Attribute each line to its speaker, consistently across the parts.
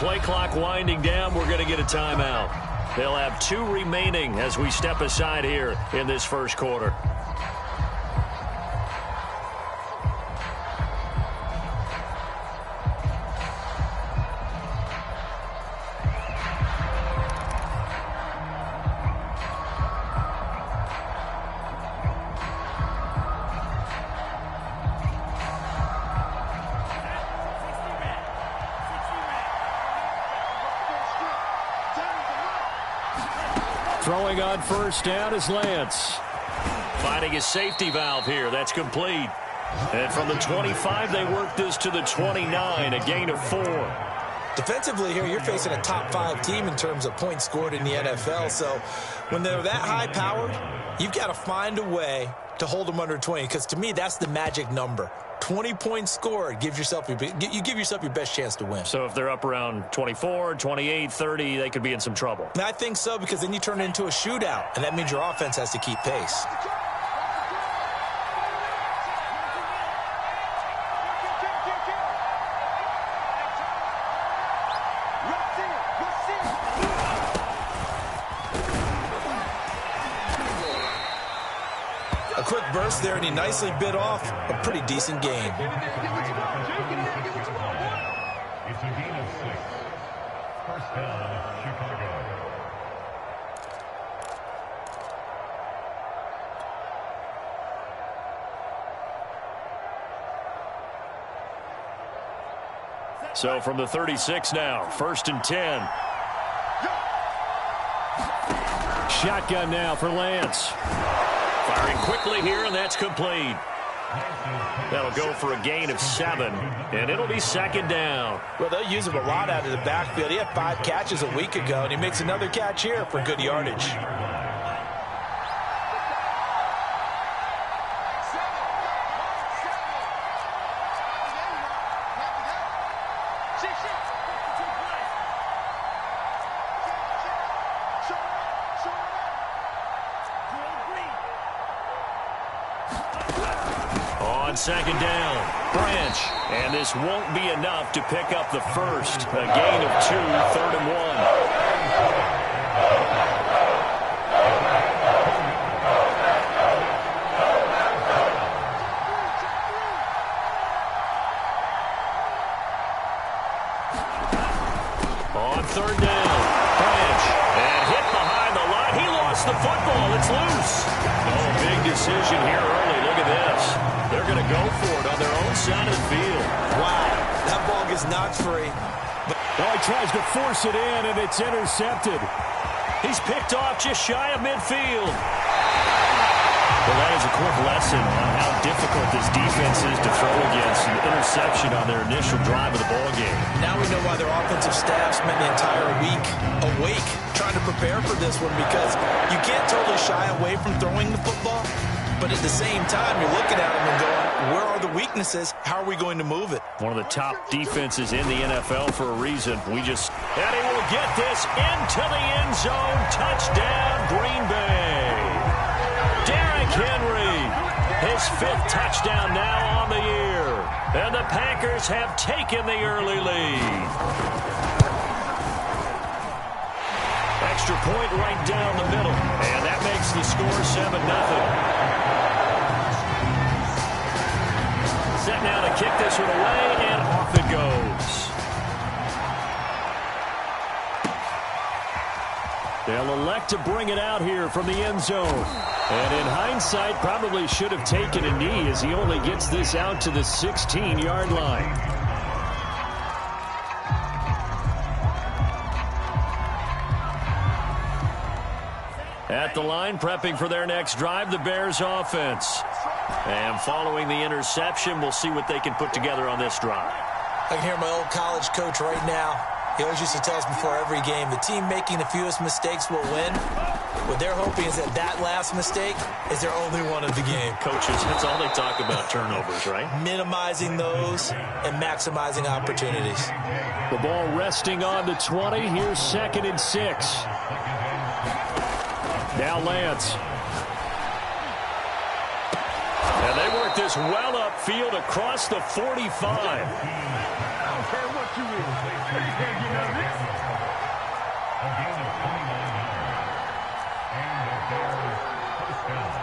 Speaker 1: play clock winding down, we're going to get a timeout. They'll have 2 remaining as we step aside here in this first quarter. Throwing on first down is Lance. Finding his safety valve here. That's complete. And from the 25, they work this to the 29, a gain of 4.
Speaker 2: Defensively here, you're facing a top 5 team in terms of points scored in the NFL. So when they're that high-powered, you've got to find a way to hold them under 20. Because to me, that's the magic number. 20 points scored, you give yourself your best chance to win.
Speaker 1: So if they're up around 24, 28, 30, they could be in some trouble.
Speaker 2: I think so, because then you turn it into a shootout, and that means your offense has to keep pace. A quick burst there, and he nicely bit off a pretty decent game.
Speaker 3: It's a gain of 6. First down, Chicago.
Speaker 1: So from the 36 now, 1st and 10. Shotgun now for Lance. Firing quickly here, and that's complete. That'll go for a gain of 7, and it'll be 2nd down.
Speaker 2: Well, they'll use him a lot out of the backfield. He had 5 catches a week ago, and he makes another catch here for good yardage.
Speaker 1: On 2nd down, Branch. And this won't be enough to pick up the first. A gain of 2, 3rd and 1. On 3rd down, Branch. And hit behind the line. He lost the football. It's loose. Oh, big decision here early. Look at this. They're going to go for it on their own side of the field.
Speaker 2: Wow, that ball gets knocked free.
Speaker 1: Well, he tries to force it in, and it's intercepted. He's picked off just shy of midfield. Well, that is a quick lesson on how difficult this defense is to throw against. An interception on their initial drive of the ballgame.
Speaker 2: Now we know why their offensive staff spent the entire week awake trying to prepare for this one, because you can't totally shy away from throwing the football. But at the same time, you're looking at them and going, where are the weaknesses? How are we going to move it?
Speaker 1: One of the top defenses in the NFL for a reason. And he will get this into the end zone. Touchdown, Green Bay. Derrick Henry, his 5th touchdown now on the year. And the Packers have taken the early lead. Extra point right down the middle. And that makes the score 7-0. Set now to kick this one away, and off it goes. They'll elect to bring it out here from the end zone. And in hindsight, probably should have taken a knee as he only gets this out to the 16-yard line. At the line, prepping for their next drive, the Bears offense. And following the interception, we'll see what they can put together on this drive.
Speaker 2: I can hear my old college coach right now. He always used to tell us before every game, the team making the fewest mistakes will win. What they're hoping is that last mistake is their only one of the game.
Speaker 1: Coaches, that's all they talk about, turnovers, right?
Speaker 2: Minimizing those and maximizing opportunities.
Speaker 1: The ball resting on the 20. Here's 2nd and 6. Now Lance. And they work this well upfield across the 45.
Speaker 3: I don't care what you is. Again, of 29 yards. And the Bears first down.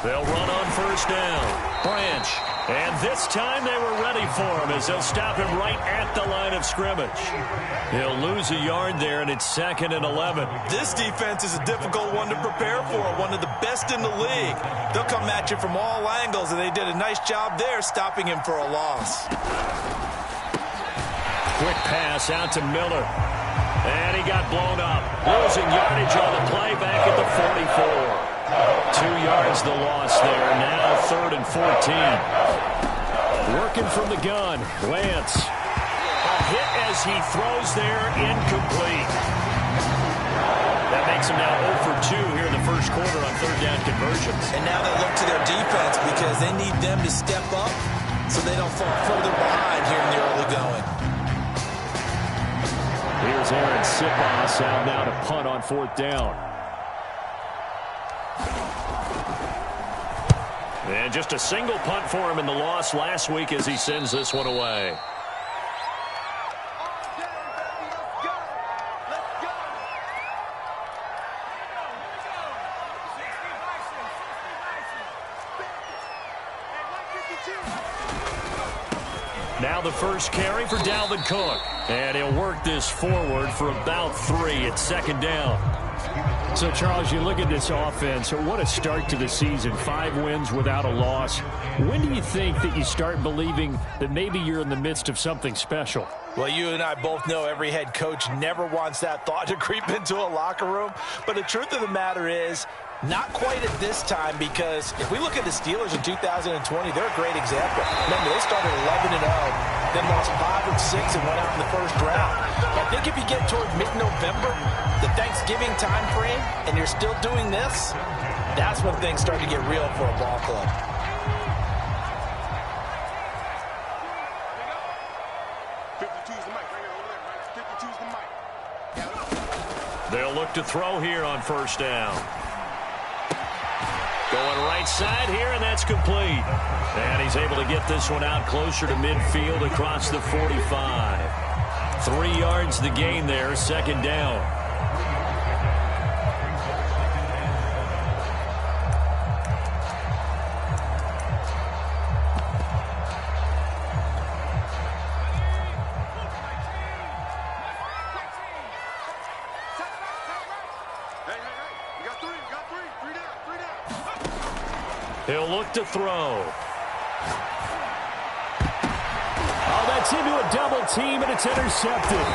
Speaker 1: They'll run on first down. Branch. And this time they were ready for him as they'll stop him right at the line of scrimmage. He'll lose a yard there, and it's 2nd and 11.
Speaker 2: This defense is a difficult one to prepare for, one of the best in the league. They'll come at you from all angles, and they did a nice job there stopping him for a loss.
Speaker 1: Quick pass out to Miller. And he got blown up. Losing yardage on the play back at the 44. 2 yards the loss there. Now 3rd and 14. Working from the gun. Lance. A hit as he throws there. Incomplete. That makes him now 0 for 2 here in the first quarter on 3rd down conversions.
Speaker 2: And now they look to their defense because they need them to step up so they don't fall further behind here in the early going.
Speaker 1: Here's Aaron Sipos out now to punt on 4th down. And just a single punt for him in the loss last week as he sends this one away. Now the first carry for Dalvin Cook. And he'll work this forward for about 3 at 2nd down. So, Charles, you look at this offense, what a start to the season. 5 wins without a loss. When do you think that you start believing that maybe you're in the midst of something special?
Speaker 2: Well, you and I both know every head coach never wants that thought to creep into a locker room. But the truth of the matter is, not quite at this time, because if we look at the Steelers in 2020, they're a great example. Remember, they started 11-0, then lost 5 of 6 and went out in the first round. I think if you get toward mid-November, the Thanksgiving time frame, and you're still doing this, that's when things start to get real for a ball club.
Speaker 1: They'll look to throw here on first down. Going right side here, and that's complete. And he's able to get this one out closer to midfield across the 45. 3 yards the gain there, 2nd down. He'll look to throw. Oh, that's into a double team, and it's intercepted.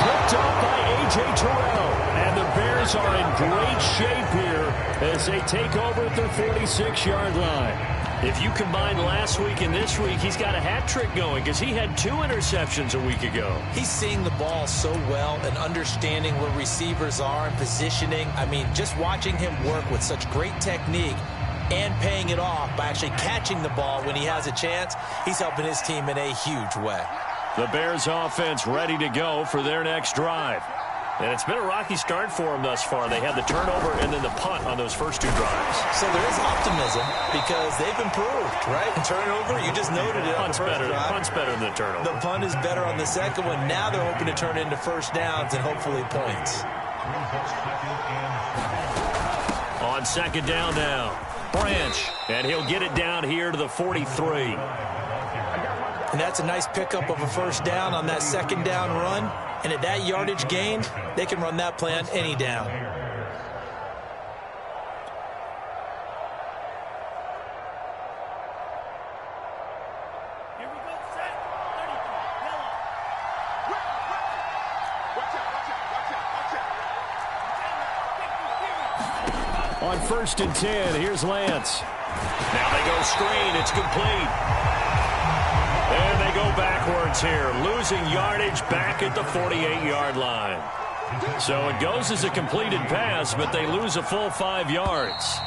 Speaker 1: Picked off by A.J. Terrell. And the Bears are in great shape here as they take over at their 46-yard line. If you combine last week and this week, he's got a hat trick going because he had 2 interceptions a week ago.
Speaker 2: He's seeing the ball so well and understanding where receivers are and positioning. I mean, just watching him work with such great technique and paying it off by actually catching the ball when he has a chance, he's helping his team in a huge way.
Speaker 1: The Bears offense ready to go for their next drive. And it's been a rocky start for them thus far. They had the turnover and then the punt on those first 2 drives.
Speaker 2: So there is optimism because they've improved, right? And turnover, you just noted it on the first drive.
Speaker 1: Punt's better than the turnover.
Speaker 2: The punt is better on the second one. Now they're hoping to turn into first downs and hopefully points.
Speaker 1: On 2nd down now. Branch, and he'll get it down here to the 43.
Speaker 2: And that's a nice pickup of a first down on that 2nd down run. And at that yardage gain, they can run that play on any down.
Speaker 4: Here we go, set. 30, yellow.
Speaker 1: On 1st and 10, here's Lance. Now they go screen. It's complete. And they go backwards here, losing yardage back at the 48-yard line. So it goes as a completed pass, but they lose a full 5 yards.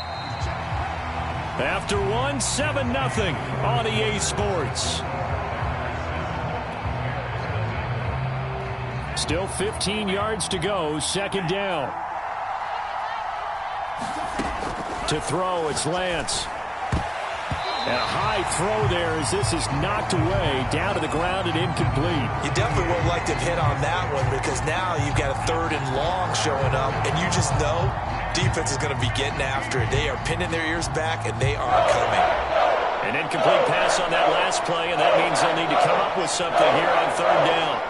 Speaker 1: After 7-0 on EA Sports. Still 15 yards to go, 2nd down. To throw, it's Lance. And a high throw there as this is knocked away, down to the ground and incomplete.
Speaker 2: You definitely would like to have hit on that one because now you've got a 3rd and long showing up, and you just know defense is going to be getting after it. They are pinning their ears back, and they are coming.
Speaker 1: An incomplete pass on that last play, and that means they'll need to come up with something here on 3rd down.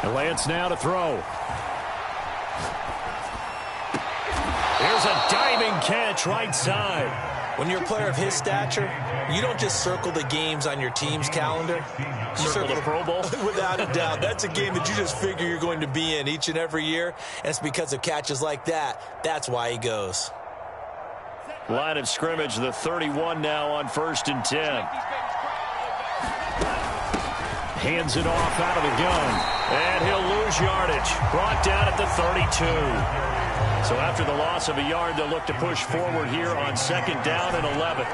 Speaker 1: And Lance now to throw. Here's a diving catch right side.
Speaker 2: When you're a player of his stature, you don't just circle the games on your team's calendar. You
Speaker 1: circle the Pro Bowl?
Speaker 2: Without a doubt. That's a game that you just figure you're going to be in each and every year. And it's because of catches like that. That's why he goes.
Speaker 1: Line of scrimmage, the 31 now on 1st and 10. Hands it off out of the gun. And he'll lose yardage. Brought down at the 32. So after the loss of a yard, they'll look to push forward here on 2nd down and 11.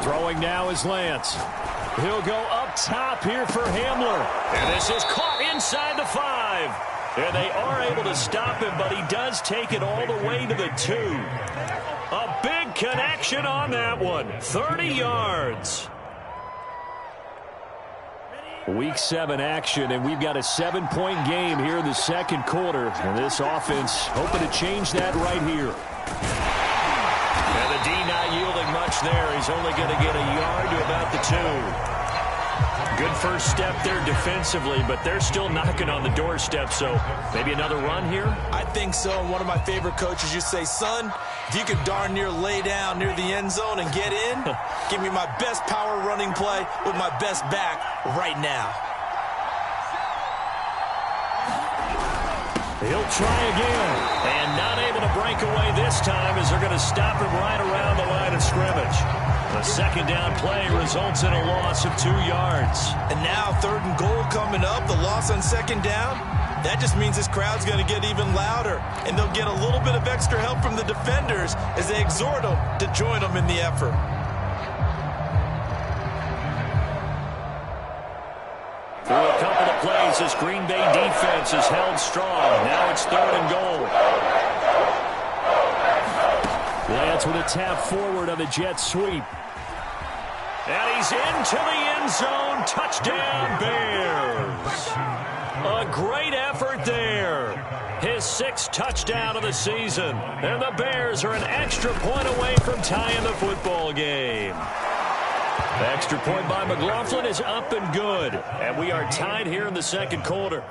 Speaker 1: Throwing now is Lance. He'll go up top here for Hamler. And this is caught inside the 5. And they are able to stop him, but he does take it all the way to the 2. A big connection on that one. 30 yards. Week 7 action, and we've got a 7-point game here in the 2nd quarter. And this offense hoping to change that right here. And the D not yielding much there. He's only going to get a yard to about the 2. Good first step there defensively, but they're still knocking on the doorstep, so maybe another run here?
Speaker 2: I think so. And one of my favorite coaches, you say, son, if you could darn near lay down near the end zone and get in, give me my best power running play with my best back right now.
Speaker 1: He'll try again, and not able to break away this time as they're going to stop him right around the line of scrimmage. The 2nd down play results in a loss of 2 yards.
Speaker 2: And now 3rd and goal coming up, the loss on 2nd down. That just means this crowd's going to get even louder, and they'll get a little bit of extra help from the defenders as they exhort them to join them in the effort.
Speaker 1: Through a couple of plays, this Green Bay defense is held strong. Now it's 3rd and goal. Lance with a tap forward on the jet sweep. And he's into the end zone. Touchdown, Bears. A great effort there. His 6th touchdown of the season. And the Bears are an extra point away from tying the football game. The extra point by McLaughlin is up and good. And we are tied here in the 2nd quarter.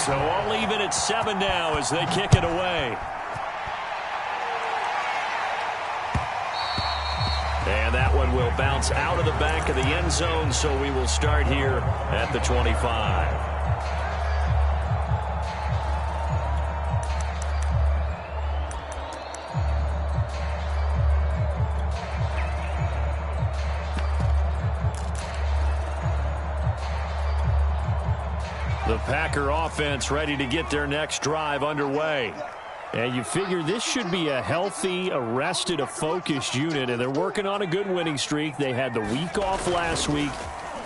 Speaker 1: So all even at 7 now as they kick it away. And that one will bounce out of the back of the end zone, so we will start here at the 25. The Packer offense ready to get their next drive underway. And you figure this should be a healthy, a focused unit, and they're working on a good winning streak. They had the week off last week.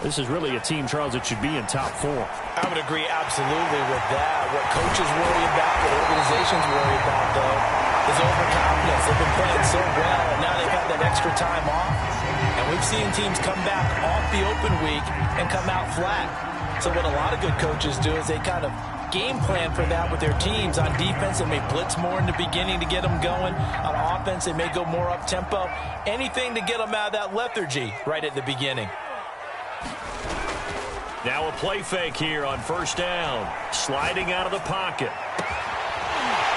Speaker 1: This is really a team, Charles, that should be in top 4.
Speaker 2: I would agree absolutely with that. What coaches worry about, what organizations worry about, though, is overconfidence. They've been playing so well, and now they've had that extra time off. And we've seen teams come back off the open week and come out flat. So what a lot of good coaches do is they kind of game plan for that with their teams. On defense, they may blitz more in the beginning to get them going. On offense, they may go more up-tempo. Anything to get them out of that lethargy right at the beginning.
Speaker 1: Now a play fake here on 1st down. Sliding out of the pocket.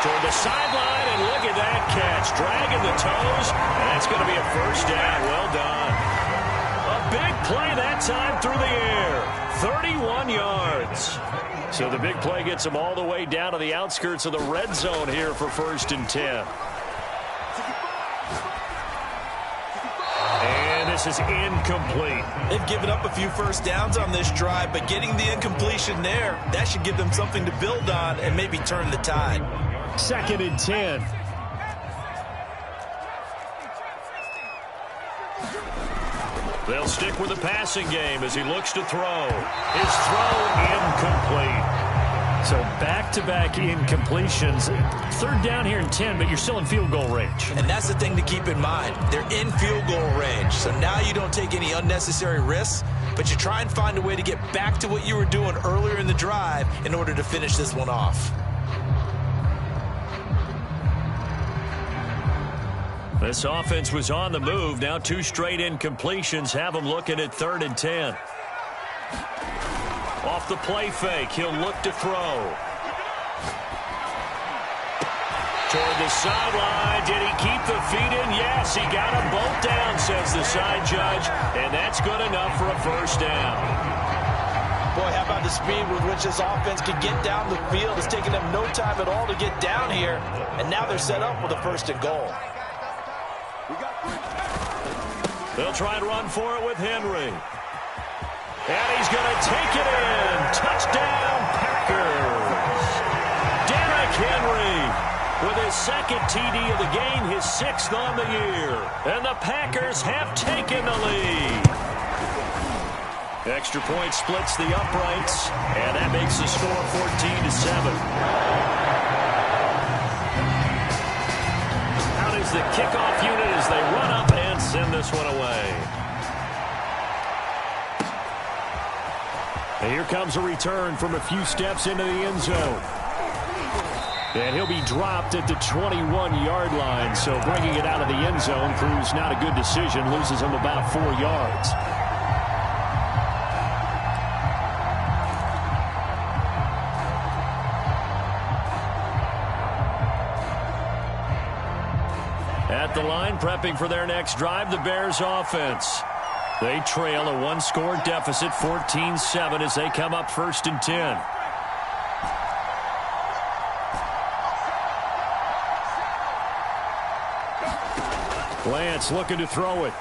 Speaker 1: Toward the sideline, and look at that catch. Dragging the toes, and that's going to be a 1st down. Well done. A big play that time through the air. 31 yards. So the big play gets them all the way down to the outskirts of the red zone here for 1st and 10. And this is incomplete.
Speaker 2: They've given up a few 1st downs on this drive, but getting the incompletion there, that should give them something to build on and maybe turn the tide.
Speaker 1: 2nd and 10. They'll stick with the passing game as he looks to throw. His throw incomplete. So back-to-back incompletions. 3rd down here and 10, but you're still in field goal range.
Speaker 2: And that's the thing to keep in mind. They're in field goal range. So now you don't take any unnecessary risks, but you try and find a way to get back to what you were doing earlier in the drive in order to finish this one off.
Speaker 1: This offense was on the move. Now 2 straight incompletions have them looking at 3rd and 10. Off the play fake, he'll look to throw. Toward the sideline, did he keep the feet in? Yes, he got them both down, says the side judge, and that's good enough for a 1st down.
Speaker 2: Boy, how about the speed with which this offense can get down the field? It's taken them no time at all to get down here, and now they're set up with a 1st and goal.
Speaker 1: They'll try and run for it with Henry. And he's going to take it in. Touchdown, Packers. Derrick Henry with his 2nd TD of the game, his 6th on the year. And the Packers have taken the lead. Extra point splits the uprights, and that makes the score 14-7. Out is the kickoff unit as they run up and send this one away. And here comes a return from a few steps into the end zone. And he'll be dropped at the 21-yard line. So bringing it out of the end zone proves not a good decision. Loses him about 4 yards. At the line, prepping for their next drive, the Bears offense. They trail a 1-score deficit, 14-7, as they come up 1st and 10. Lance looking to throw it.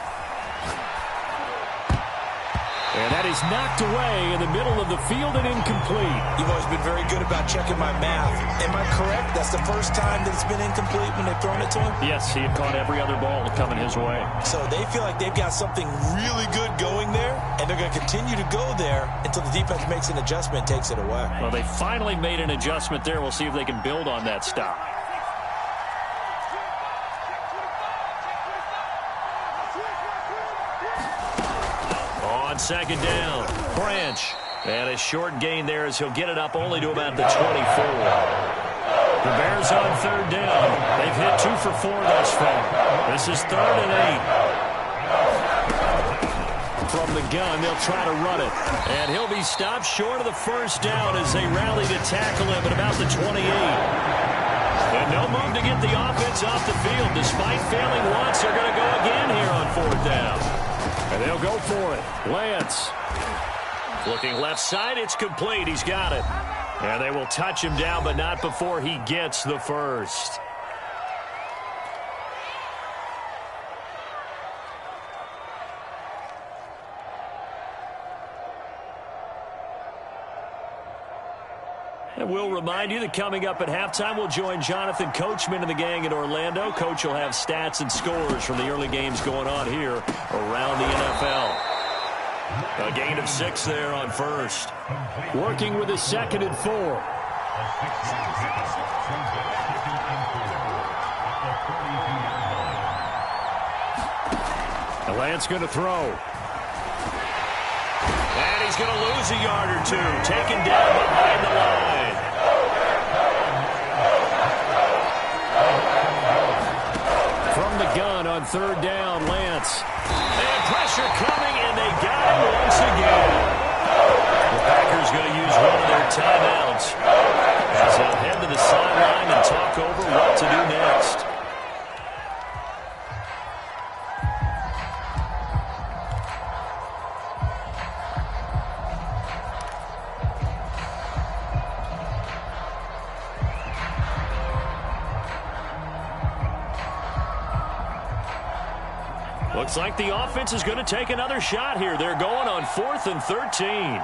Speaker 1: And that is knocked away in the middle of the field and incomplete.
Speaker 2: You've always been very good about checking my math. Am I correct? That's the first time that it's been incomplete when they've thrown it to him?
Speaker 1: Yes, he had caught every other ball coming his way.
Speaker 2: So they feel like they've got something really good going there, and they're going to continue to go there until the defense makes an adjustment and takes it away.
Speaker 1: Well, they finally made an adjustment there. We'll see if they can build on that stop. On 2nd down, Branch. And a short gain there as he'll get it up only to about the 24. The Bears on 3rd down. They've hit 2 for 4 thus far. This is 3rd and 8. From the gun, they'll try to run it. And he'll be stopped short of the 1st down as they rally to tackle him at about the 28. And no move to get the offense off the field. Despite failing once, they're going to go again here on 4th down. And they'll go for it. Lance. Looking left side, it's complete. He's got it. And they will touch him down, but not before he gets the 1st. And we'll remind you that coming up at halftime, we'll join Jonathan Coachman and the gang in Orlando. Coach will have stats and scores from the early games going on here around the NFL. A gain of 6 there on 1st. Working with a 2nd and 4. And Lance going to throw. And he's going to lose a yard or 2. Taken down behind the line. From the gun on 3rd down, Lance. And pressure coming, and they got him once again. The Packers going to use one of their timeouts as they'll head to the sideline and talk over what to do next. Looks like the offense is going to take another shot here. They're going on 4th and 13.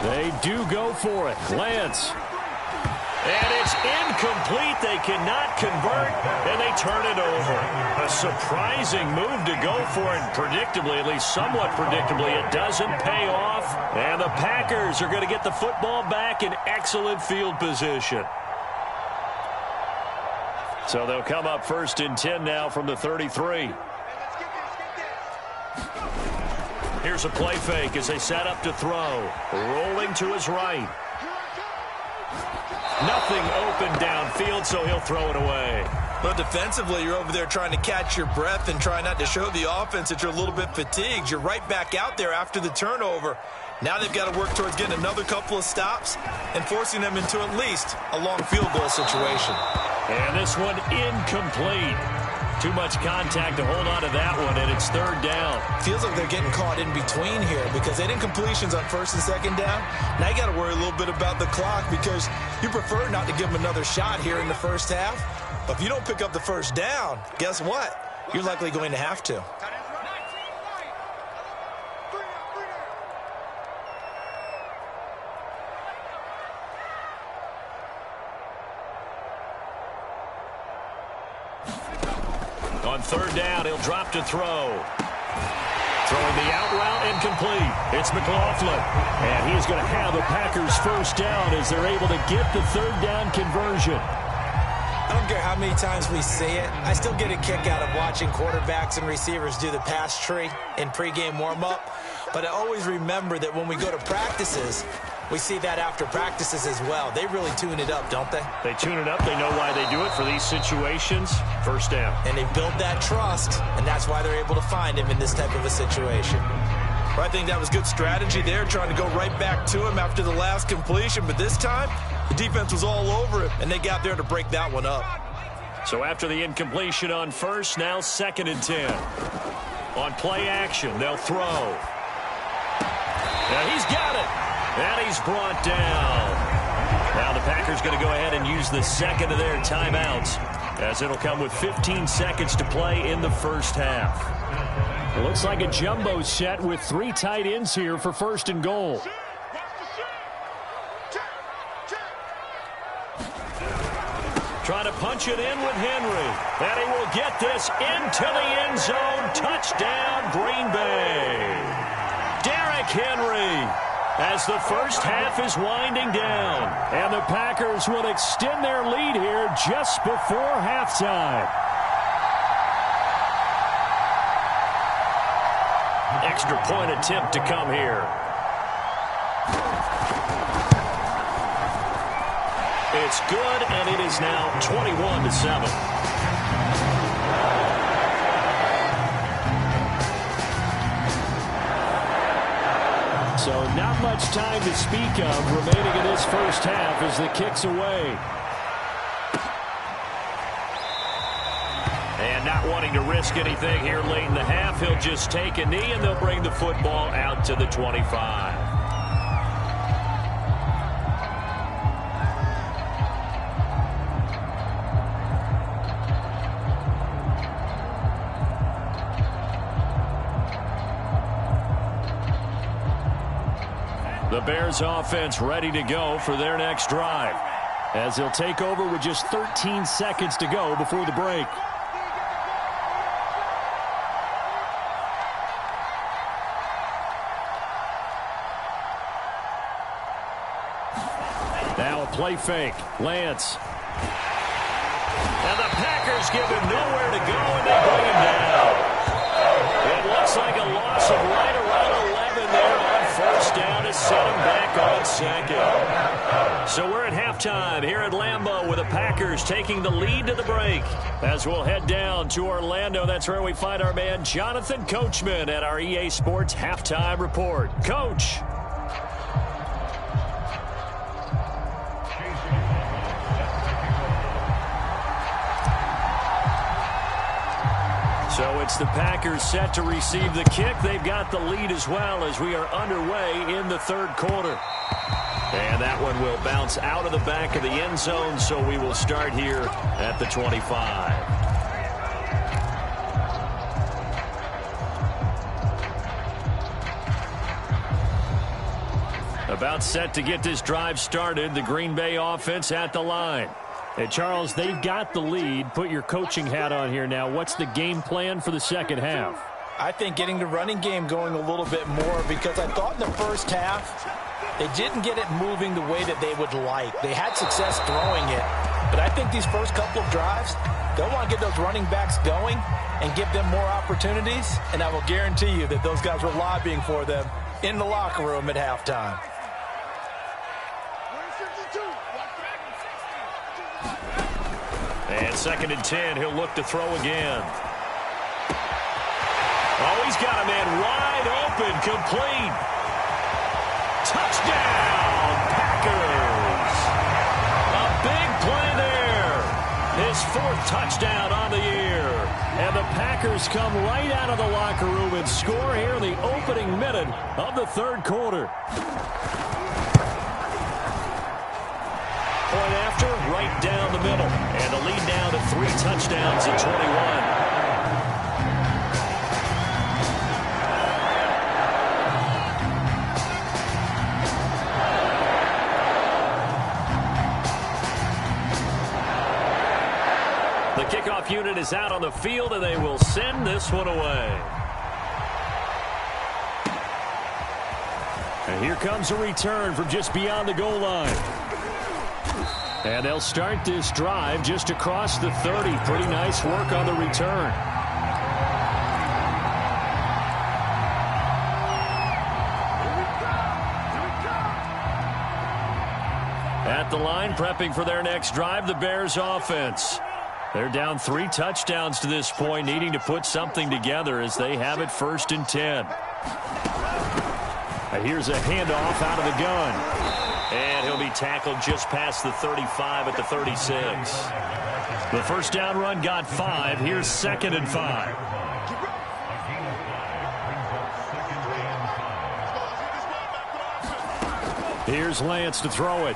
Speaker 1: They do go for it. Lance. And it's incomplete. They cannot convert, and they turn it over. A surprising move to go for it. Predictably, at least somewhat predictably, it doesn't pay off. And the Packers are going to get the football back in excellent field position. So they'll come up 1st and 10 now from the 33. Here's a play fake as they set up to throw. Rolling to his right. Nothing open downfield, so he'll throw it away.
Speaker 2: Well, defensively, you're over there trying to catch your breath and try not to show the offense that you're a little bit fatigued. You're right back out there after the turnover. Now they've got to work towards getting another couple of stops and forcing them into at least a long field goal situation.
Speaker 1: And this one incomplete. Too much contact to hold on to that one, and it's 3rd down.
Speaker 2: Feels like they're getting caught in between here because they didn't completions on 1st and 2nd down. Now you got to worry a little bit about the clock because you prefer not to give them another shot here in the first half. But if you don't pick up the 1st down, guess what? You're likely going to have to.
Speaker 1: On 3rd down, he'll drop to throw. Throwing the out route incomplete. It's McLaughlin. And he is going to have the Packers 1st down as they're able to get the 3rd down conversion.
Speaker 2: I don't care how many times we see it. I still get a kick out of watching quarterbacks and receivers do the pass tree in pregame warm-up. But I always remember that when we go to practices, we see that after practices as well. They really tune it up, don't they?
Speaker 1: They tune it up. They know why they do it for these situations. 1st down.
Speaker 2: And they build that trust, and that's why they're able to find him in this type of a situation. Well, I think that was good strategy there, trying to go right back to him after the last completion. But this time, the defense was all over him, and they got there to break that one up.
Speaker 1: So after the incompletion on 1st, now 2nd and 10. On play action, they'll throw. Now he's got it. And he's brought down. Now the Packers going to go ahead and use the 2nd of their timeouts as it'll come with 15 seconds to play in the 1st half. It looks like a jumbo set with 3 tight ends here for 1st and goal. Trying to punch it in with Henry. And he will get this into the end zone. Touchdown, Green Bay. Derrick Henry. As the 1st half is winding down. And the Packers will extend their lead here just before halftime. Extra point attempt to come here. It's good, and it is now 21-7. So not much time to speak of remaining in this 1st half as the kick's away. And not wanting to risk anything here late in the half, he'll just take a knee and they'll bring the football out to the 25. The Bears offense ready to go for their next drive as they'll take over with just 13 seconds to go before the break. Now a play fake. Lance. And the Packers give him nowhere to go and they bring him down. It looks like a loss of right around 11 there on 1st down to set him back on 2nd. So we're at halftime here at Lambeau with the Packers taking the lead to the break. As we'll head down to Orlando, that's where we find our man Jonathan Coachman at our EA Sports Halftime Report. Coach. So it's the Packers set to receive the kick. They've got the lead as well as we are underway in the 3rd quarter. And that one will bounce out of the back of the end zone, so we will start here at the 25. About set to get this drive started. The Green Bay offense at the line.
Speaker 5: Hey, Charles, they've got the lead. Put your coaching hat on here now. What's the game plan for the second half?
Speaker 2: I think getting the running game going a little bit more, because I thought in the first half they didn't get it moving the way that they would like. They had success throwing it, but I think these first couple of drives, they'll want to get those running backs going and give them more opportunities, and I will guarantee you that those guys were lobbying for them in the locker room at halftime.
Speaker 1: And 2nd and 10, he'll look to throw again. Oh, he's got a man wide open, complete. Touchdown, Packers. A big play there. His 4th touchdown on the year.
Speaker 5: And the Packers come right out of the locker room and score here in the opening minute of the 3rd quarter.
Speaker 1: Point after, right down the middle. And the lead now to 3 touchdowns in 21. The kickoff unit is out on the field, and they will send this one away.
Speaker 5: And here comes a return from just beyond the goal line. And they'll start this drive just across the 30. Pretty nice work on the return. At the line, prepping for their next drive, the Bears offense. They're down 3 touchdowns to this point, needing to put something together as they have it 1st and 10. And here's a handoff out of the gun.
Speaker 1: And he'll be tackled just past the 35 at the 36.
Speaker 5: The first down run got 5. Here's 2nd and 5. Here's Lance to throw it.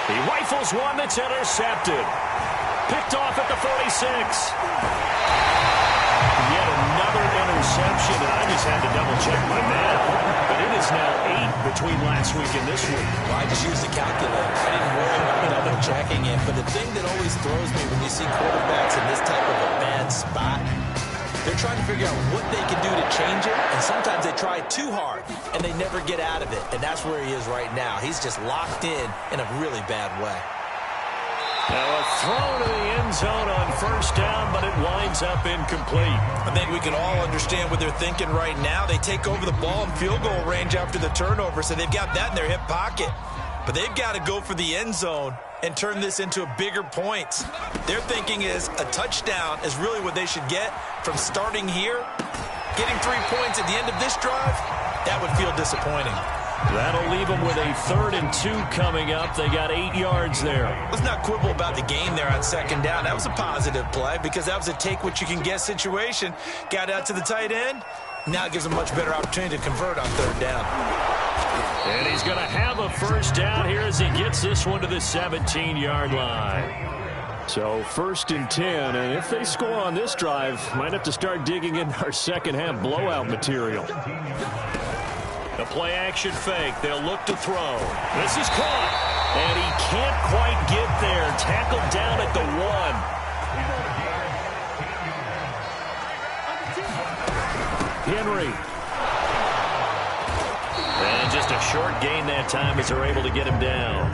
Speaker 1: He rifles one that's intercepted. Picked off at the 46. Yet another interception, and I just had to double-check my math. But it is now 8 between last week and this week.
Speaker 2: Well, I just used the calculator. I didn't worry about double-checking it. But the thing that always throws me when you see quarterbacks in this type of a bad spot, they're trying to figure out what they can do to change it, and sometimes they try too hard, and they never get out of it. And that's where he is right now. He's just locked in a really bad way.
Speaker 1: Now a throw to the end zone on 1st down, but it winds up incomplete.
Speaker 2: I think we can all understand what they're thinking right now. They take over the ball in field goal range after the turnover, so they've got that in their hip pocket. But they've got to go for the end zone and turn this into bigger points. Their thinking is a touchdown is really what they should get from starting here. Getting 3 points at the end of this drive, that would feel disappointing.
Speaker 5: That'll leave them with a 3rd and 2 coming up. They got 8 yards there.
Speaker 2: Let's not quibble about the game there on 2nd down. That was a positive play because that was a take-what-you-can-get situation. Got out to the tight end. Now it gives them a much better opportunity to convert on 3rd down.
Speaker 1: And he's going to have a 1st down here as he gets this one to the 17-yard line.
Speaker 5: So 1st and 10, and if they score on this drive, might have to start digging in our second-half blowout material.
Speaker 1: The play-action fake. They'll look to throw. This is caught. And he can't quite get there. Tackled down at the 1.
Speaker 5: Henry.
Speaker 1: And just a short gain that time as they're able to get him down.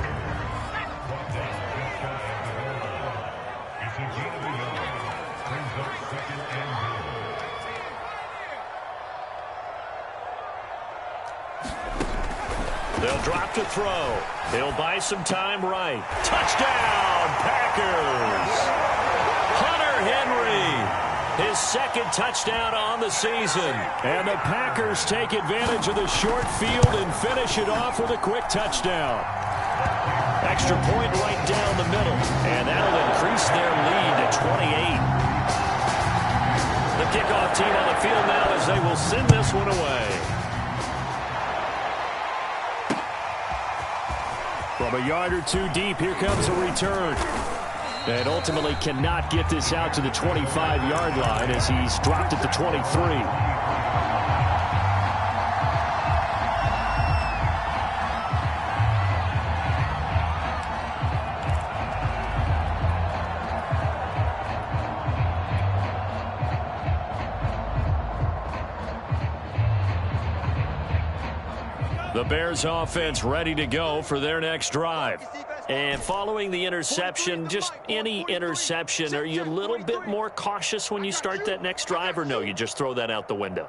Speaker 1: They'll drop to throw. He'll buy some time right. Touchdown, Packers! Hunter Henry, his 2nd touchdown on the season.
Speaker 5: And the Packers take advantage of the short field and finish it off with a quick touchdown.
Speaker 1: Extra point right down the middle. And that'll increase their lead to 28. The kickoff team on the field now as they will send this one away.
Speaker 5: From a yard or 2 deep, here comes a return. And ultimately cannot get this out to the 25-yard line as he's dropped at the 23. The Bears offense ready to go for their next drive.
Speaker 1: And following the interception, just any interception, are you a little bit more cautious when you start that next drive, or no, you just throw that out the window?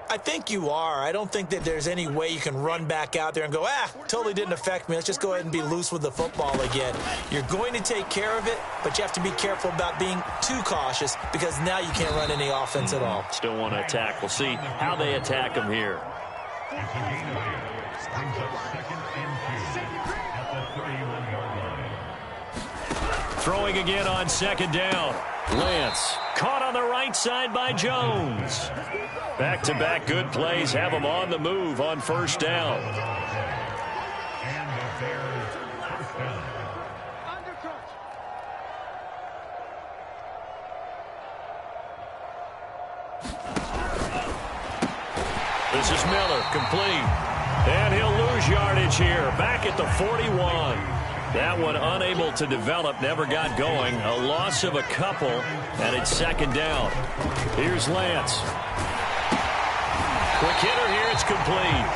Speaker 2: I think you are. I don't think that there's any way you can run back out there and go, totally didn't affect me. Let's just go ahead and be loose with the football again. You're going to take care of it, but you have to be careful about being too cautious because now you can't run any offense at all.
Speaker 1: Still want to attack. We'll see how they attack them here.
Speaker 5: Throwing again on second down. Lance caught on the right side by Jones. Back-to-back good plays have him on the move on first down. This is Miller, complete. And he'll lose yardage here, back at the 41. That one unable to develop, never got going. A loss of a couple, and it's second down. Here's Lance. Quick hitter here, it's complete.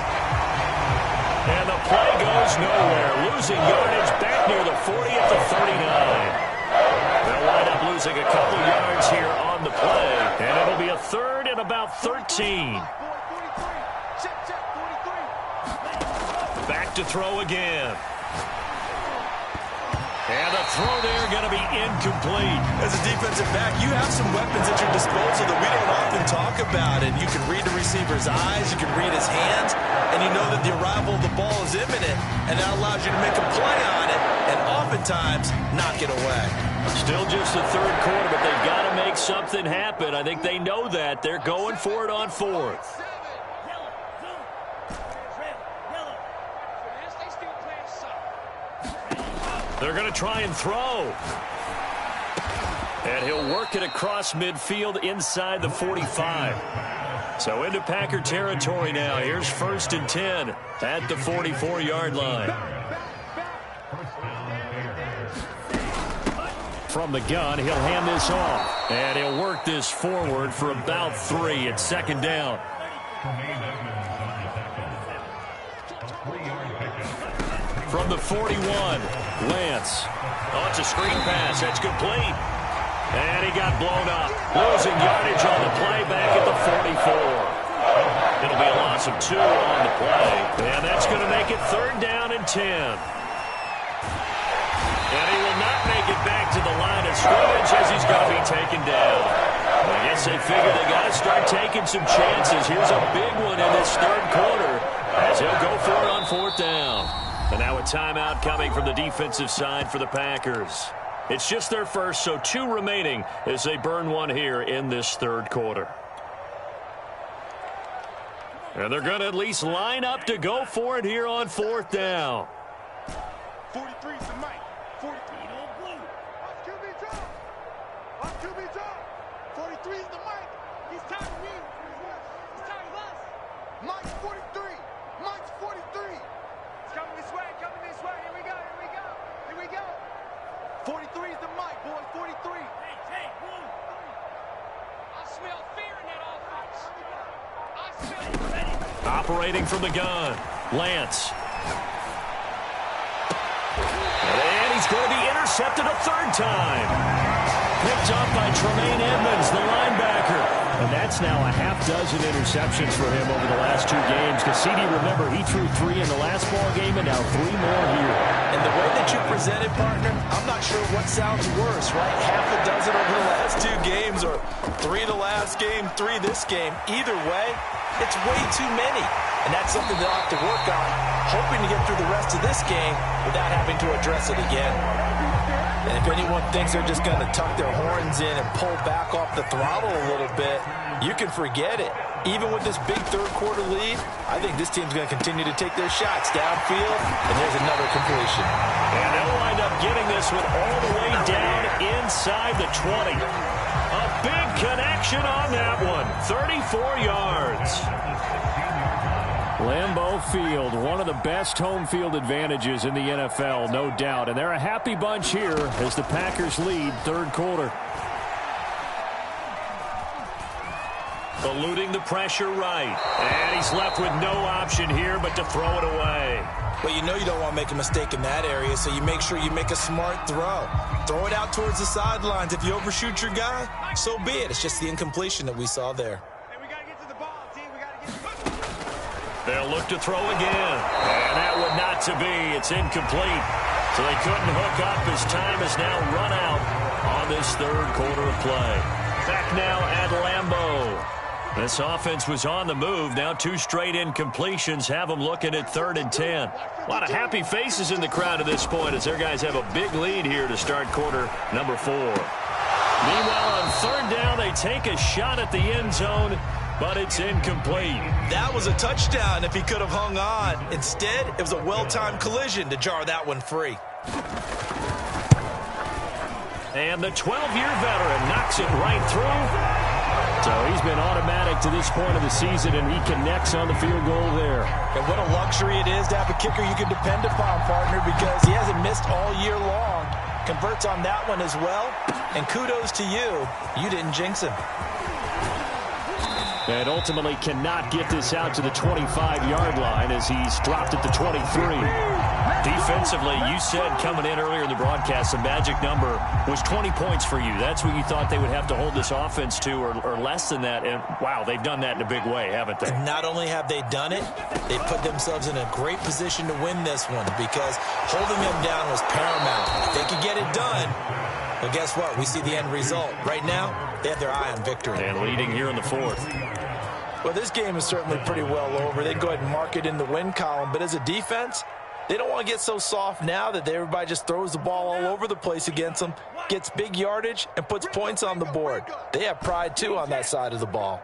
Speaker 5: And the play goes nowhere. Losing yardage back near the 40 at the 39. They'll wind up losing a couple yards here on the play, and it'll be a third and about 13. Back to throw again. And the throw there going to be incomplete.
Speaker 2: As a defensive back, you have some weapons at your disposal that we don't often talk about. And you can read the receiver's eyes, you can read his hands, and you know that the arrival of the ball is imminent, and that allows you to make a play on it and oftentimes knock it away.
Speaker 5: Still just the third quarter, but they've got to make something happen. I think they know that. They're going for it on fourth. They're going to try and throw. And he'll work it across midfield inside the 45. So into Packer territory now. Here's 1st and 10 at the 44-yard line. From the gun, he'll hand this off. And he'll work this forward for about 3 at second down. From the 41, Lance. Oh, it's a screen pass. That's complete. And he got blown up. Losing yardage on the play back at the 44. It'll be a loss of 2 on the play. And that's going to make it 3rd down and 10. And he will not make it back to the line of scrimmage as he's going to be taken down. I guess they figure they got to start taking some chances. Here's a big one in this 3rd quarter as he'll go for it on 4th down. And now a timeout coming from the defensive side for the Packers. It's just their first, so 2 remaining as they burn one here in this 3rd quarter. And they're going to at least line up to go for it here on 4th down.
Speaker 4: 43 is the mic. 43 on blue. Watch QB drop. Watch QB drop. 43 is the mic. He's tired of you. He's tired of us. Mike's 43. Mike's 43. Coming this way, here we go, here we go, here we go. 43 is the mic, boys, 43. Hey, blue. I smell fear in that offense. I smell ready.
Speaker 5: Operating from the gun, Lance. And he's going to be intercepted a 3rd time. Picked up by Tremaine Edmonds, the linebacker. And that's now a half dozen interceptions for him over the last 2 games. Because CD, remember, he threw 3 in the last ball game and now 3 more here.
Speaker 2: And the way that you presented, partner, I'm not sure what sounds worse, right? Half a dozen over the last 2 games or 3 the last game, 3 this game. Either way, it's way too many. And that's something they'll have to work on, hoping to get through the rest of this game without having to address it again. And if anyone thinks they're just going to tuck their horns in and pull back off the throttle a little bit, you can forget it. Even with this big 3rd quarter lead, I think this team's going to continue to take their shots downfield, and there's another completion.
Speaker 5: And they'll wind up getting this one all the way down inside the 20. A big connection on that one, 34 yards. Lambeau Field, one of the best home field advantages in the NFL, no doubt. And they're a happy bunch here as the Packers lead 3rd quarter. eluding the pressure right. And he's left with no option here but to throw it away.
Speaker 2: Well, you know you don't want to make a mistake in that area, so you make sure you make a smart throw. Throw it out towards the sidelines. If you overshoot your guy, so be it. It's just the incompletion that we saw there.
Speaker 4: Hey, we got to get to the ball, team. We got to get to the ball.
Speaker 5: They'll look to throw again. And that would not to be. It's incomplete. So they couldn't hook up as time has now run out on this third quarter of play. Back now at Lambeau. This offense was on the move. Now 2 straight incompletions have them looking at 3rd and 10. A lot of happy faces in the crowd at this point as their guys have a big lead here to start quarter number 4. Meanwhile, on 3rd down, they take a shot at the end zone, but it's incomplete.
Speaker 2: That was a touchdown if he could have hung on. Instead, it was a well-timed collision to jar that one free.
Speaker 5: And the 12-year veteran knocks it right through. So he's been automatic to this point of the season, and he connects on the field goal there.
Speaker 2: And what a luxury it is to have a kicker you can depend upon, partner, because he hasn't missed all year long. Converts on that one as well. And kudos to you. You didn't jinx him.
Speaker 5: And ultimately cannot get this out to the 25-yard line as he's dropped at the 23. Defensively, you said coming in earlier in the broadcast, the magic number was 20 points for you. That's what you thought they would have to hold this offense to, or less than that. And, wow, they've done that in a big way, haven't they?
Speaker 2: Not only have they done it, they put themselves in a great position to win this one because holding them down was paramount. If they could get it done, well, guess what? We see the end result. Right now, they have their eye on victory.
Speaker 5: And leading here in the 4th.
Speaker 2: Well, this game is certainly pretty well over. They'd go ahead and mark it in the win column. But as a defense, they don't want to get so soft now that everybody just throws the ball all over the place against them, gets big yardage, and puts points on the board. They have pride, too, on that side of the ball.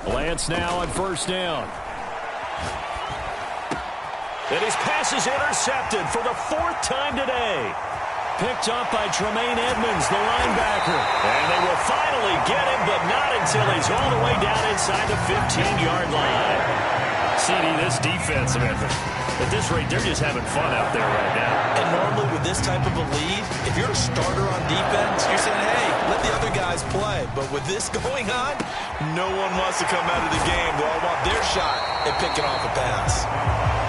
Speaker 5: Lance now on 1st down. And his pass is intercepted for the 4th time today. Picked up by Tremaine Edmonds, the linebacker. And they will finally get him, but not until he's all the way down inside the 15-yard line. CD, this defense, at this rate, they're just having fun out there right now.
Speaker 2: And normally with this type of a lead, if you're a starter on defense, you're saying, hey, let the other guys play. But with this going on, no one wants to come out of the game. They all want their shot at picking off a pass.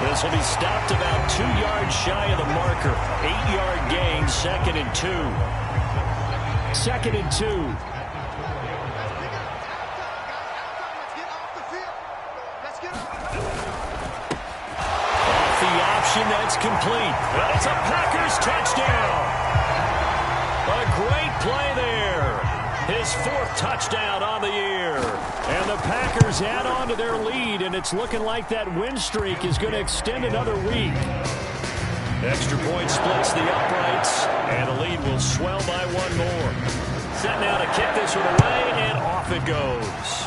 Speaker 5: This will be stopped about 2 yards shy of the marker. 8-yard gain, 2nd and 2. 2nd and 2. Off the option, that's complete. But it's a Packers touchdown. A great play there. His 4th touchdown on the year. And the Packers add on to their lead, and it's looking like that win streak is going to extend another week. Extra point splits the uprights, and the lead will swell by 1 more. Set now to kick this one away, and off it goes.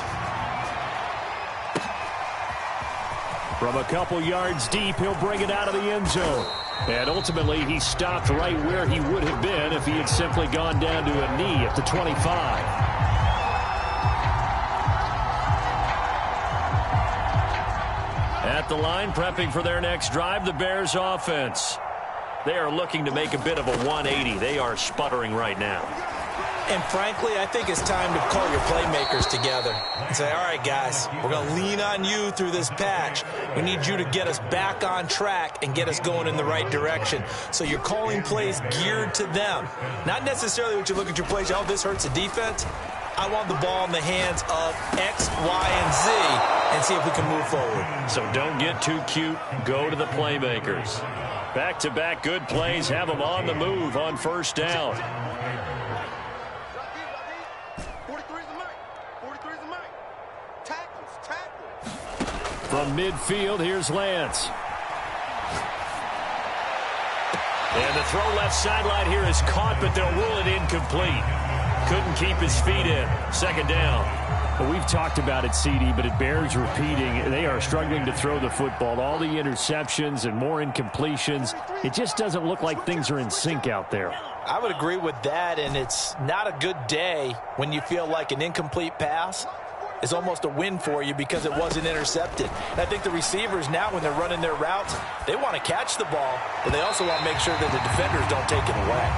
Speaker 5: From a couple yards deep, he'll bring it out of the end zone. And ultimately, he stopped right where he would have been if he had simply gone down to a knee at the 25. At the line, prepping for their next drive, the Bears offense. They are looking to make a bit of a 180. They are sputtering right now.
Speaker 2: And frankly, I think it's time to call your playmakers together and say, all right, guys, we're going to lean on you through this patch. We need you to get us back on track and get us going in the right direction. So you're calling plays geared to them. Not necessarily what you look at your plays, oh, this hurts the defense. I want the ball in the hands of X, Y, and Z and see if we can move forward.
Speaker 5: So don't get too cute. Go to the playmakers. Back-to-back good plays have them on the move on 1st down.
Speaker 4: 43's the mic. 43's the mic. Tackles.
Speaker 5: From midfield, here's Lance. And the throw left sideline here is caught, but they'll rule it incomplete. Couldn't keep his feet in. 2nd down.
Speaker 6: Well, we've talked about it, CD, but it bears repeating. They are struggling to throw the football. All the interceptions and more incompletions. It just doesn't look like things are in sync out there.
Speaker 2: I would agree with that, and it's not a good day when you feel like an incomplete pass is almost a win for you because it wasn't intercepted. And I think the receivers now, when they're running their routes, they want to catch the ball, but they also want to make sure that the defenders don't take it away.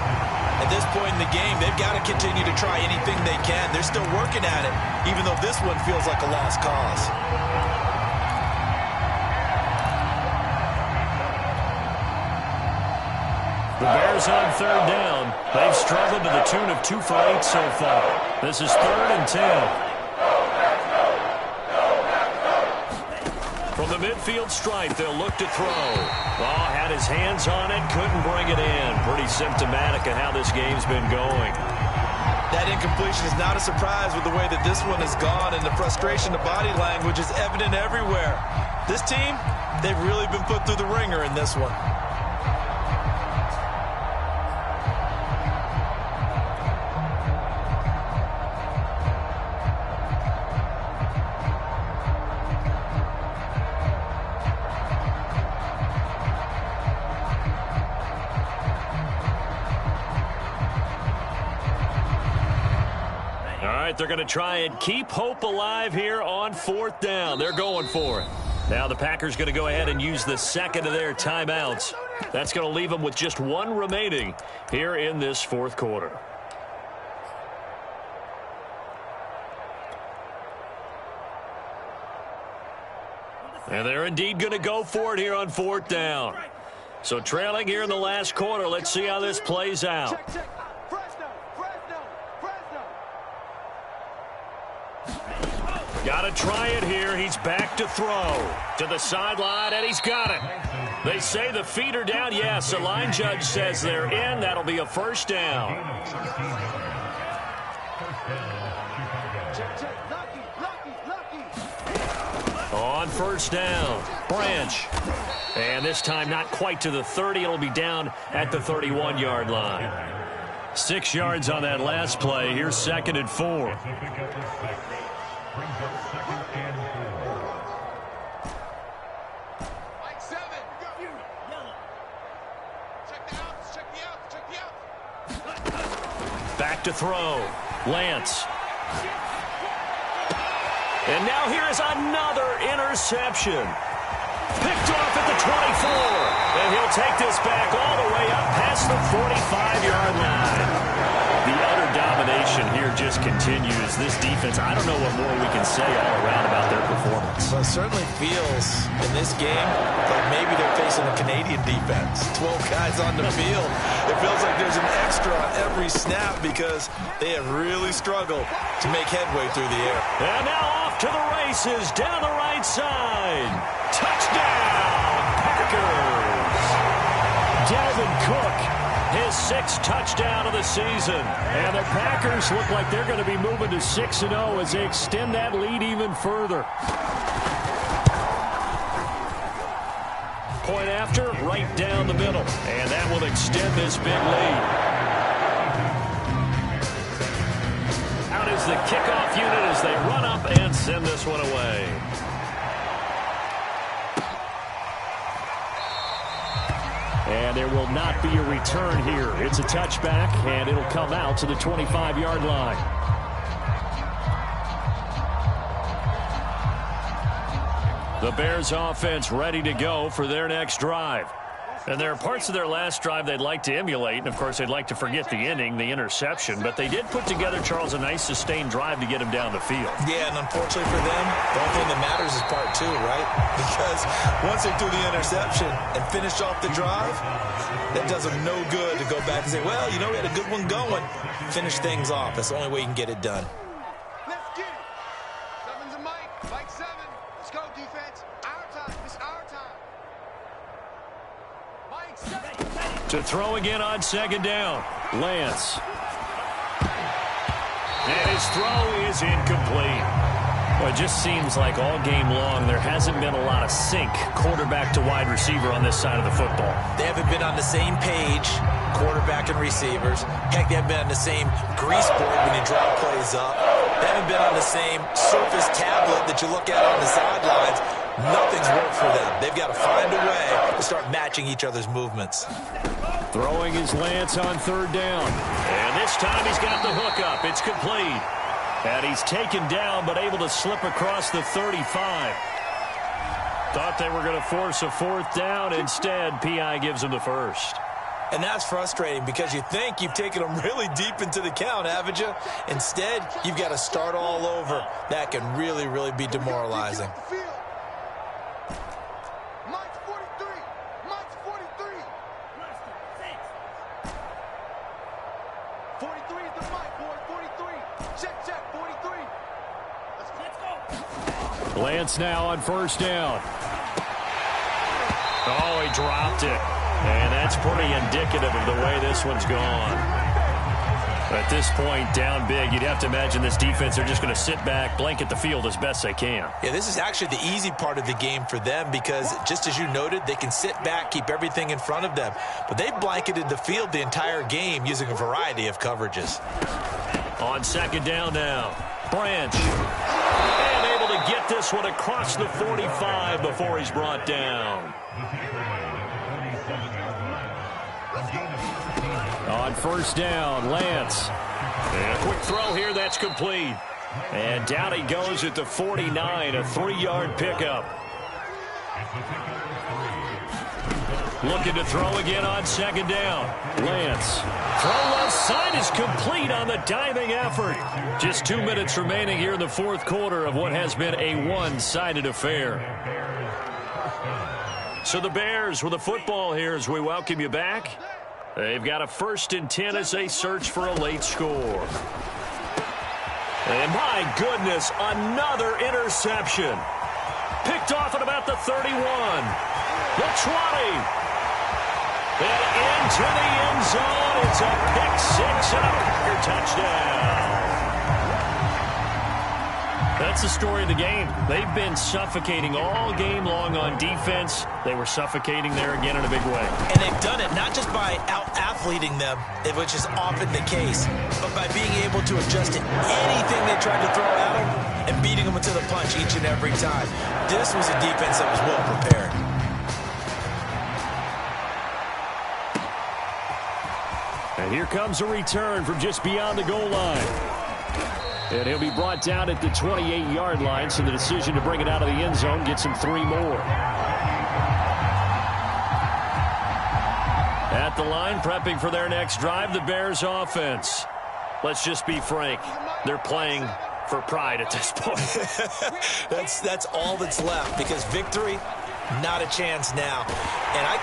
Speaker 2: At this point in the game, they've got to continue to try anything they can. They're still working at it, even though this one feels like a lost cause.
Speaker 5: The Bears on third down. They've struggled to the tune of 2 for 8 so far. This is 3rd and 10. From the midfield stripe, they'll look to throw. Oh, had his hands on it, couldn't bring it in. Pretty symptomatic of how this game's been going.
Speaker 2: That incompletion is not a surprise with the way that this one has gone, and the frustration, the body language is evident everywhere. This team, they've really been put through the ringer in this one.
Speaker 5: They're going to try and keep hope alive here on 4th down. They're going for it. Now the Packers going to go ahead and use the second of their timeouts. That's going to leave them with just 1 remaining here in this 4th quarter. And they're indeed going to go for it here on 4th down. So trailing here in the last quarter. Let's see how this plays out. Got to try it here. He's back to throw. To the sideline, and he's got it. They say the feet are down. Yes, the line judge says they're in. That'll be a 1st down. On 1st down, Branch. And this time not quite to the 30. It'll be down at the 31-yard line. 6 yards on that last play. Here's 2nd and 4.
Speaker 3: Brings up 2nd and 4.
Speaker 4: Mike 7. Check the outs. Check the outs.
Speaker 5: Back to throw. Lance. And now here is another interception. Picked off at the 24. And he'll take this back all the way up past the 45-yard line. The utter domination here just continues. This defense, I don't know what more we can say all around about their performance.
Speaker 2: Well, it certainly feels in this game like maybe they're facing a Canadian defense. 12 guys on the field. It feels like there's an extra on every snap because they have really struggled to make headway through the air.
Speaker 5: And now off to the races down the right side. Touchdown, Packers! Dalvin Cook, his 6th touchdown of the season. And the Packers look like they're going to be moving to 6-0 as they extend that lead even further. Point after, right down the middle. And that will extend this big lead. Out is the kickoff unit as they run up and send this one away. And there will not be a return here. It's a touchback, and it'll come out to the 25-yard line. The Bears offense ready to go for their next drive. And there are parts of their last drive they'd like to emulate. And, of course, they'd like to forget the inning, the interception. But they did put together, Charles, a nice sustained drive to get him down the field.
Speaker 2: Yeah, and unfortunately for them, the only thing that matters is part 2, right? Because once they threw the interception and finished off the drive, that does them no good to go back and say, well, you know, we had a good one going. Finish things off. That's the only way you can get it done.
Speaker 4: Let's get it. 7's a Mike. Mike 7. Let's go, defense. Our time. It's our time. Mike 7.
Speaker 5: To throw again on 2nd down. Lance. And his throw is incomplete. Well, it just seems like all game long there hasn't been a lot of sync quarterback to wide receiver on this side of the football.
Speaker 2: They haven't been on the same page, quarterback and receivers. Heck, they haven't been on the same grease board when you draw plays up. They haven't been on the same Surface tablet that you look at on the sidelines. Nothing's worked for them. They've got to find a way to start matching each other's movements.
Speaker 5: Throwing his Lance on 3rd down. And this time he's got the hook up. It's complete. And he's taken down but able to slip across the 35. Thought they were going to force a 4th down. Instead, P.I. gives him the first.
Speaker 2: And that's frustrating because you think you've taken them really deep into the count, haven't you? Instead, you've got to start all over. That can really, really be demoralizing.
Speaker 4: Mike's 43. Mike's 43. 43 is the mic, boy. 43. Check, 43. Let's go.
Speaker 6: Lance now on first down.
Speaker 5: Oh, he dropped it. And that's pretty indicative of the way this one's gone. At this point, down big, you'd have to imagine this defense are just going to sit back, blanket the field as best they can.
Speaker 2: Yeah, this is actually the easy part of the game for them because, just as you noted, they can sit back, keep everything in front of them. But they've blanketed the field the entire game using a variety of coverages.
Speaker 5: On second down now, Branch. And able to get this one across the 45 before he's brought down.
Speaker 6: On first down, Lance.
Speaker 5: And a quick throw here, that's complete. And down he goes at the 49, a 3-yard pickup. Looking to throw again on second down. Lance. Throw left side is complete on the diving effort. Just 2 minutes remaining here in the fourth quarter of what has been a one-sided affair. So the Bears with the football here as we welcome you back. They've got a 1st and 10 as they search for a late score. And my goodness, another interception. Picked off at about the 31. The 20. And into the end zone. It's a pick six and a Packer touchdown.
Speaker 6: That's the story of the game. They've been suffocating all game long on defense. They were suffocating there again in a big way.
Speaker 2: And they've done it not just by out-athleting them, which is often the case, but by being able to adjust to anything they tried to throw at them and beating them into the punch each and every time. This was a defense that was well prepared.
Speaker 6: And here comes a return from just beyond the goal line. And he'll be brought down at the 28-yard line, so the decision to bring it out of the end zone gets him 3 more. At the line, prepping for their next drive, the Bears offense. Let's just be frank. They're playing for pride at this point.
Speaker 2: That's all that's left, because victory, not a chance now. And
Speaker 5: he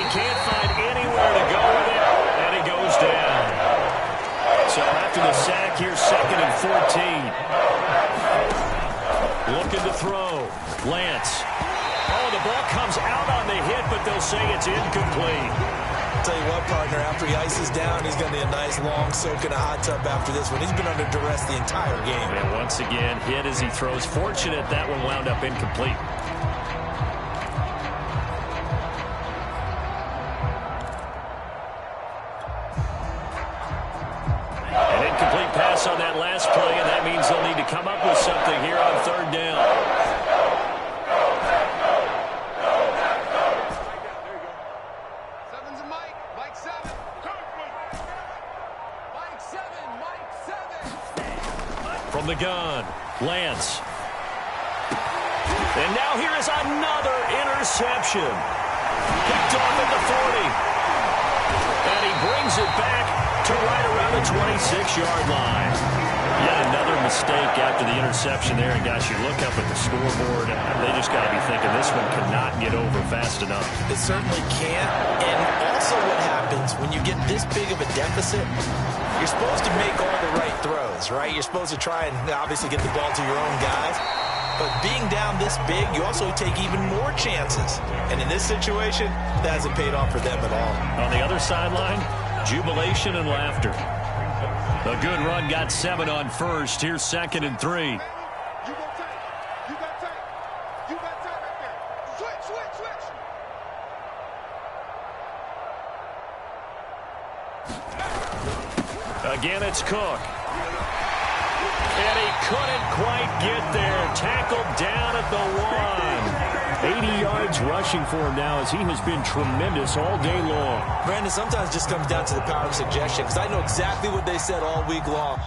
Speaker 5: can't find anywhere to go with it, and he goes down. So after the sack, here's 2nd and 14. Looking to throw. Lance. Oh, the ball comes out on the hit, but they'll say it's incomplete.
Speaker 2: I'll tell you what, partner, after he ices down, he's going to need a nice long soak in a hot tub after this one. He's been under duress the entire game.
Speaker 5: And once again, hit as he throws. Fortunate that one wound up incomplete. Pass on that last play, and that means they'll need to come up with something here on 3rd down.
Speaker 4: Seven's a Mike. Mike 7. Mike 7. Mike 7.
Speaker 5: From the gun, Lance. And now here is another interception. Picked off at the 40. And he brings it back to right around the 26-yard line. Yet another mistake after the interception there. And, guys, you look up at the scoreboard, they just got to be thinking this one cannot get over fast enough.
Speaker 2: It certainly can't. And also what happens when you get this big of a deficit, you're supposed to make all the right throws, right? You're supposed to try and obviously get the ball to your own guys. But being down this big, you also take even more chances. And in this situation, that hasn't paid off for them at all.
Speaker 5: On the other sideline, jubilation and laughter. A good run, got 7 on first. Here's 2nd and 3.
Speaker 4: You go tight. You got tight. You got tight right there. Switch.
Speaker 5: Again, it's Cook. And he couldn't quite get there. Tackled down at the 1.
Speaker 6: 80 yards rushing for him now as he has been tremendous all day long.
Speaker 2: Brandon, sometimes it just comes down to the power of suggestion, because I know exactly what they said all week long.